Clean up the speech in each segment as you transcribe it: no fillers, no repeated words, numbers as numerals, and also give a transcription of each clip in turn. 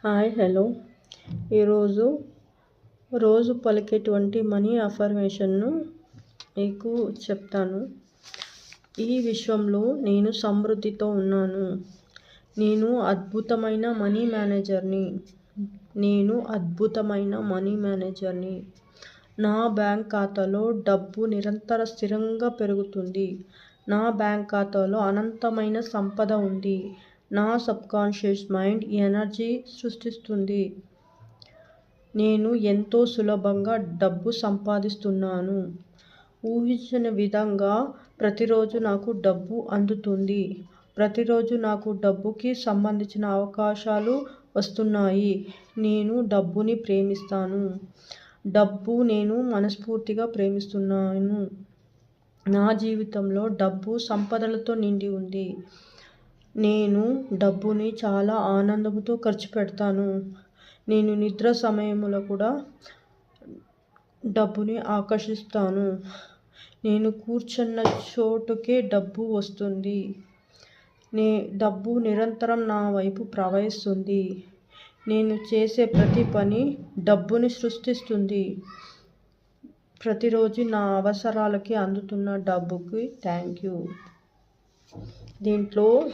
Hi hello ఈరోజు రోజు పలికేటువంటి money అఫర్మేషన్ను మీకు చెప్తాను. ఈ విశ్వంలో నేను సమృద్ధితో ఉన్నాను. నేను అద్భుతమైన మనీ మేనేజర్ని. నా బ్యాంక్ ఖాతాలో డబ్బు నిరంతర స్థిరంగా పెరుగుతుంది. నా బ్యాంక్ ఖాతాలో అనంతమైన సంపద ఉంది. నా సబ్కాన్షియస్ మైండ్ ఎనర్జీ సృష్టిస్తుంది. నేను ఎంతో సులభంగా డబ్బు సంపాదిస్తున్నాను. ఊహించని విధంగా ప్రతిరోజు నాకు డబ్బు అందుతుంది. ప్రతిరోజు నాకు డబ్బుకి సంబంధించిన అవకాశాలు వస్తున్నాయి. నేను డబ్బుని ప్రేమిస్తాను. నేను మనస్ఫూర్తిగా ప్రేమిస్తున్నాను. నా జీవితంలో డబ్బు సంపదలతో నిండి ఉంది. నేను డబ్బుని చాలా ఆనందంతో ఖర్చు పెడతాను. నేను నిద్ర సమయంలో కూడా డబ్బుని ఆకర్షిస్తాను. నేను కూర్చున్న చోటుకే డబ్బు వస్తుంది. డబ్బు నిరంతరం నా వైపు ప్రవహిస్తుంది. నేను చేసే ప్రతి పని డబ్బుని సృష్టిస్తుంది. ప్రతిరోజు నా అవసరాలకి అందుతున్న డబ్బుకి థ్యాంక్ యూ. దీంట్లో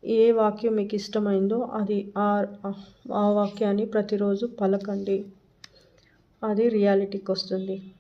ఏ వాక్యం మీకు ఇష్టమైందో అది ఆ వాక్యాన్ని ప్రతిరోజు పలకండి. అది రియాలిటీకి వస్తుంది.